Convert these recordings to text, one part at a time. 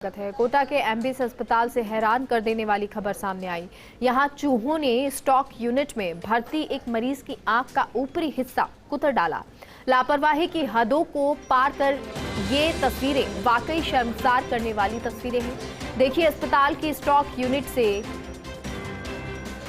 है। कोटा के एमबीएस अस्पताल से हैरान कर देने वाली खबर सामने आई। यहां चूहों ने स्टॉक यूनिट में भर्ती एक मरीज की आंख का ऊपरी हिस्सा कुतर डाला। लापरवाही की हदों को पार कर ये तस्वीरें वाकई शर्मसार करने वाली तस्वीरें हैं। देखिए अस्पताल की स्टॉक यूनिट से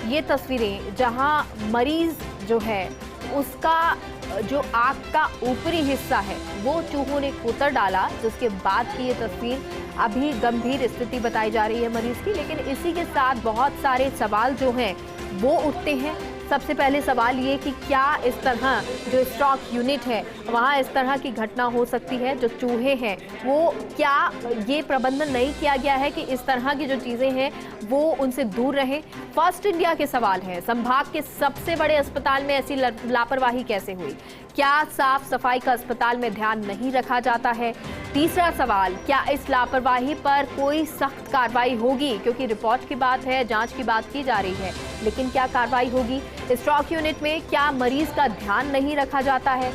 ये तस्वीरें, जहां मरीज जो है उसका जो आंख का ऊपरी हिस्सा है वो चूहों ने कुतर डाला, जिसके बाद की ये तस्वीर। अभी गंभीर स्थिति बताई जा रही है मरीज की, लेकिन इसी के साथ बहुत सारे सवाल जो हैं वो उठते हैं। सबसे पहले सवाल ये कि क्या इस तरह जो स्टॉक यूनिट है वहाँ इस तरह की घटना हो सकती है? जो चूहे हैं वो क्या ये प्रबंधन नहीं किया गया है कि इस तरह की जो चीज़ें हैं वो उनसे दूर रहें? फर्स्ट इंडिया के सवाल है, संभाग के सबसे बड़े अस्पताल में ऐसी लापरवाही कैसे हुई? क्या साफ सफाई का अस्पताल में ध्यान नहीं रखा जाता है? तीसरा सवाल, क्या इस लापरवाही पर कोई सख्त कार्रवाई होगी? क्योंकि रिपोर्ट की बात है, जांच की बात की जा रही है, लेकिन क्या कार्रवाई होगी? स्टॉक यूनिट में क्या मरीज का ध्यान नहीं रखा जाता है?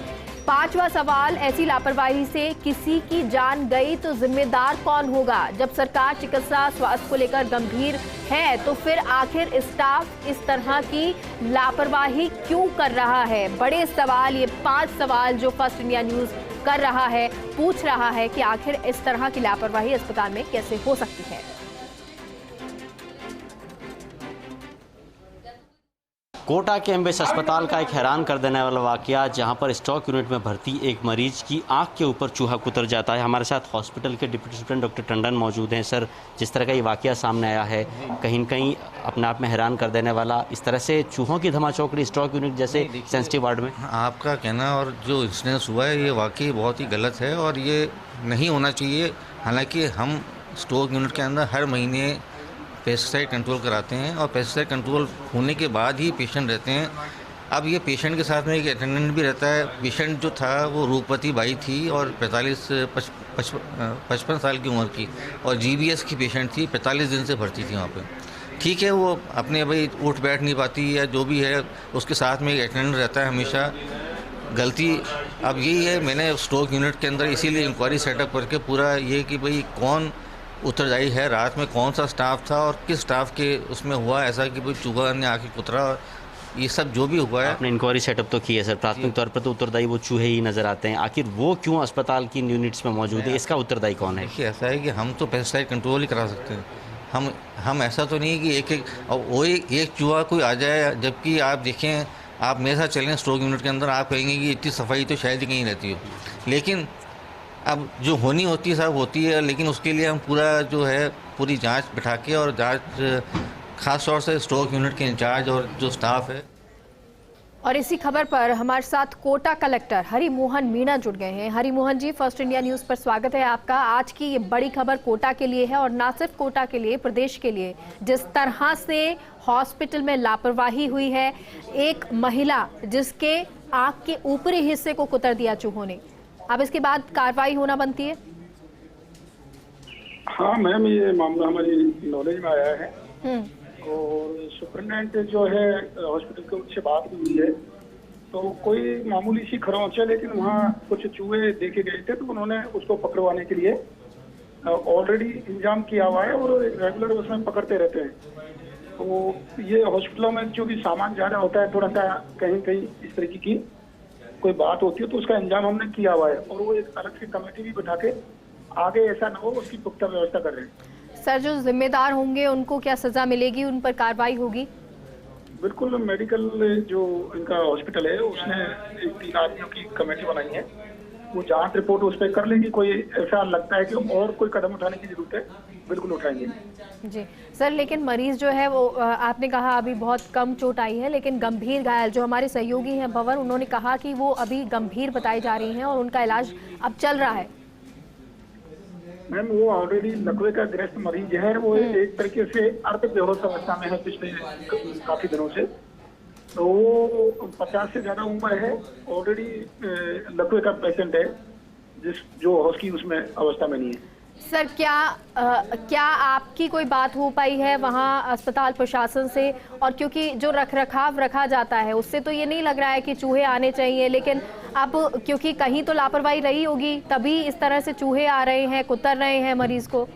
पांचवा सवाल, ऐसी लापरवाही से किसी की जान गई तो जिम्मेदार कौन होगा? जब सरकार चिकित्सा स्वास्थ्य को लेकर गंभीर है तो फिर आखिर स्टाफ इस तरह की लापरवाही क्यों कर रहा है? बड़े सवाल, ये 5 सवाल जो फर्स्ट इंडिया न्यूज कर रहा है, पूछ रहा है कि आखिर इस तरह की लापरवाही अस्पताल में कैसे हो सकती है। कोटा के एमबीएस अस्पताल का एक हैरान कर देने वाला वाकया, जहां पर स्टॉक यूनिट में भर्ती एक मरीज की आंख के ऊपर चूहा कुतर जाता है। हमारे साथ हॉस्पिटल के डिप्टी सुप्रिटेंडेंट डॉक्टर टंडन मौजूद हैं। सर, जिस तरह का ये वाकया सामने आया है, कहीं न कहीं अपने आप में हैरान कर देने वाला, इस तरह से चूहों की धमाचौकड़ी स्टॉक यूनिट जैसे सेंसिटिव वार्ड में। आपका कहना और जो इंसिडेंस हुआ है ये वाकई बहुत ही गलत है और ये नहीं होना चाहिए। हालांकि हम स्टॉक यूनिट के अंदर हर महीने पेस्टिसाइड कंट्रोल कराते हैं और पेस्टिसाइड कंट्रोल होने के बाद ही पेशेंट रहते हैं। अब ये पेशेंट के साथ में एक अटेंडेंट भी रहता है। पेशेंट जो था वो रूपवती बाई थी और 55 साल की उम्र की, और जीबीएस की पेशेंट थी, 45 दिन से भर्ती थी वहाँ पे। ठीक है, वो अपने भाई उठ बैठ नहीं पाती या जो भी है, उसके साथ में एक अटेंडेंट रहता है हमेशा। गलती अब यही है, मैंने स्टॉक यूनिट के अंदर इसीलिए इंक्वायरी सेटअप करके पूरा ये कि भाई कौन उत्तरदायी है, रात में कौन सा स्टाफ था और किस स्टाफ के उसमें हुआ ऐसा कि भाई चूहा ने आके कुतरा, ये सब जो भी हुआ है। आपने इंक्वायरी सेटअप तो की है सर, प्राथमिक तौर पर तो उत्तरदायी वो चूहे ही नजर आते हैं, आखिर वो क्यों अस्पताल की यूनिट्स में मौजूद है? इसका उत्तरदायी कौन है? देखिए, ऐसा है कि हम तो पेस्टिसाइड कंट्रोल ही करा सकते हैं। हम ऐसा तो नहीं कि एक वो एक चूहा कोई आ जाए। जबकि आप देखें, आप मेरे साथ चलें स्टॉक यूनिट के अंदर, आप कहेंगे कि इतनी सफाई तो शायद ही कहीं रहती हो, लेकिन अब जो होनी होती है सब होती है। लेकिन उसके लिए हम पूरा जो है पूरी जांच बिठा के, और जांच खास तौर से स्टॉक यूनिट के इंचार्ज और जो स्टाफ है। और इसी खबर पर हमारे साथ कोटा कलेक्टर हरिमोहन मीणा जुड़ गए हैं। हरिमोहन जी, फर्स्ट इंडिया न्यूज पर स्वागत है आपका। आज की ये बड़ी खबर कोटा के लिए है, और ना सिर्फ कोटा के लिए, प्रदेश के लिए। जिस तरह से हॉस्पिटल में लापरवाही हुई है, एक महिला जिसके आंख के ऊपरी हिस्से को कुतर दिया चूहों ने, अब इसके बाद कार्रवाई होना बनती है। हाँ मैम, ये मामला हमारी नॉलेज में आया है और सुपरिटेंडेंट जो है हॉस्पिटल के उनसे बात भी हुई है। तो कोई मामूली सी खरोंच है, लेकिन वहाँ कुछ चूहे देखे गए थे, तो उन्होंने उसको पकड़वाने के लिए ऑलरेडी इंतजाम किया हुआ है और रेगुलर उसमें पकड़ते रहते हैं। तो ये हॉस्पिटलों में जो भी सामान ज़्यादा होता है, थोड़ा सा कहीं कहीं इस तरीके की कोई बात होती है, तो उसका इंतजाम हमने किया हुआ है और वो एक अलग से कमेटी भी बैठा के आगे ऐसा न हो उसकी पुख्ता व्यवस्था कर रहे हैं। सर, जो जिम्मेदार होंगे उनको क्या सजा मिलेगी, उन पर कार्रवाई होगी? बिल्कुल, मेडिकल जो इनका हॉस्पिटल है उसने 3 आदमियों की कमेटी बनाई है, वो जांच रिपोर्ट उस पर कर लेंगी। कोई ऐसा लगता है कि और कोई कदम उठाने की जरूरत है, बिल्कुल उठाएंगे जी सर। लेकिन मरीज जो है वो, आपने कहा अभी बहुत कम चोट आई है, लेकिन गंभीर घायल जो हमारे सहयोगी हैं भंवर, उन्होंने कहा कि वो अभी गंभीर बताई जा रही हैं और उनका इलाज अब चल रहा है। मैम, वो ऑलरेडी लकवे का ग्रस्त मरीज है, वो एक तरीके से अर्ध बेहोश अवस्था में है पिछले काफी दिनों से। तो वो 50 से ज्यादा उम्र है, ऑलरेडी लकवे का पेशेंट है, जो होश की उसमें अवस्था में नहीं है। सर, क्या आपकी कोई बात हो पाई है वहाँ अस्पताल प्रशासन से? और क्योंकि जो रखरखाव रखा जाता है उससे तो ये नहीं लग रहा है कि चूहे आने चाहिए, लेकिन अब क्योंकि कहीं तो लापरवाही रही होगी, तभी इस तरह से चूहे आ रहे हैं, कुतर रहे हैं मरीज को।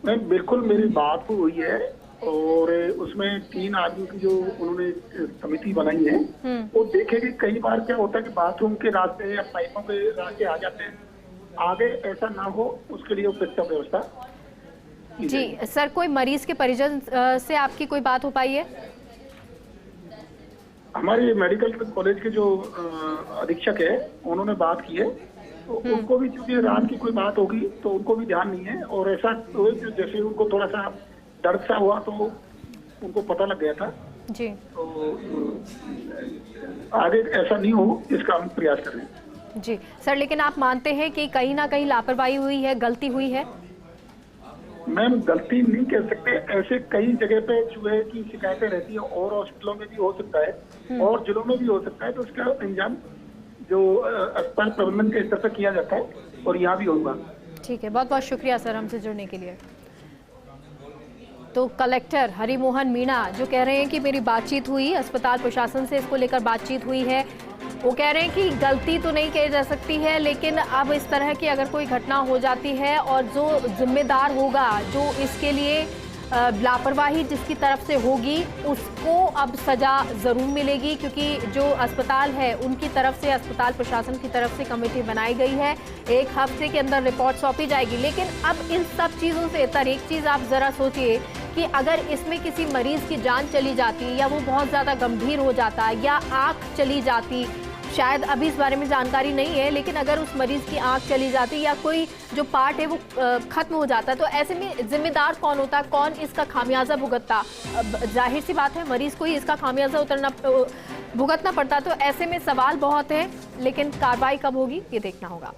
मैम बिल्कुल मेरी बात हुई है और उसमें 3 आदमी की जो उन्होंने समिति बनाई है वो देखेगी। कई बार क्या होता है कि बाथरूम के रास्ते या पाइपों के रास्ते आ जाते हैं, आगे ऐसा ना हो उसके लिए उपयुक्त व्यवस्था की जी जाएगी। सर, कोई मरीज के परिजन से आपकी कोई बात हो पाई है? हमारे मेडिकल कॉलेज के जो अधीक्षक है उन्होंने बात की है, तो उनको भी चूंकि रात की कोई बात होगी तो उनको भी ध्यान नहीं है, और ऐसा तो जैसे उनको थोड़ा सा दर्द सा हुआ तो उनको पता लग गया था, जी तो आगे ऐसा नहीं हो इसका हम प्रयास कर रहे हैं। जी सर, लेकिन आप मानते हैं कि कहीं ना कहीं लापरवाही हुई है, गलती हुई है? मैम गलती नहीं कह सकते, ऐसे कई जगह पे चूहे की शिकायतें रहती है और हॉस्पिटलों में भी हो सकता है और जिलों में भी हो सकता है, तो उसका इंजाम जो अस्पताल प्रबंधन के स्तर पर किया जाता है और यहाँ भी होगा। ठीक है, बहुत बहुत शुक्रिया सर हमसे जुड़ने के लिए। तो कलेक्टर हरिमोहन मीणा जो कह रहे हैं कि मेरी बातचीत हुई, अस्पताल प्रशासन से इसको लेकर बातचीत हुई है। वो कह रहे हैं कि गलती तो नहीं कही जा सकती है, लेकिन अब इस तरह की अगर कोई घटना हो जाती है और जो जिम्मेदार होगा, जो इसके लिए लापरवाही जिसकी तरफ से होगी, उसको अब सजा ज़रूर मिलेगी, क्योंकि जो अस्पताल है उनकी तरफ से, अस्पताल प्रशासन की तरफ से कमेटी बनाई गई है। 1 हफ्ते के अंदर रिपोर्ट सौंपी जाएगी। लेकिन अब इन सब चीज़ों से इतर एक चीज़ आप ज़रा सोचिए कि अगर इसमें किसी मरीज़ की जान चली जाती या वो बहुत ज़्यादा गंभीर हो जाता या आँख चली जाती, शायद अभी इस बारे में जानकारी नहीं है, लेकिन अगर उस मरीज की आंख चली जाती या कोई जो पार्ट है वो खत्म हो जाता, तो ऐसे में जिम्मेदार कौन होता, कौन इसका खामियाजा भुगतता? जाहिर सी बात है मरीज को ही इसका खामियाजा भुगतना पड़ता। तो ऐसे में सवाल बहुत है, लेकिन कार्रवाई कब होगी ये देखना होगा।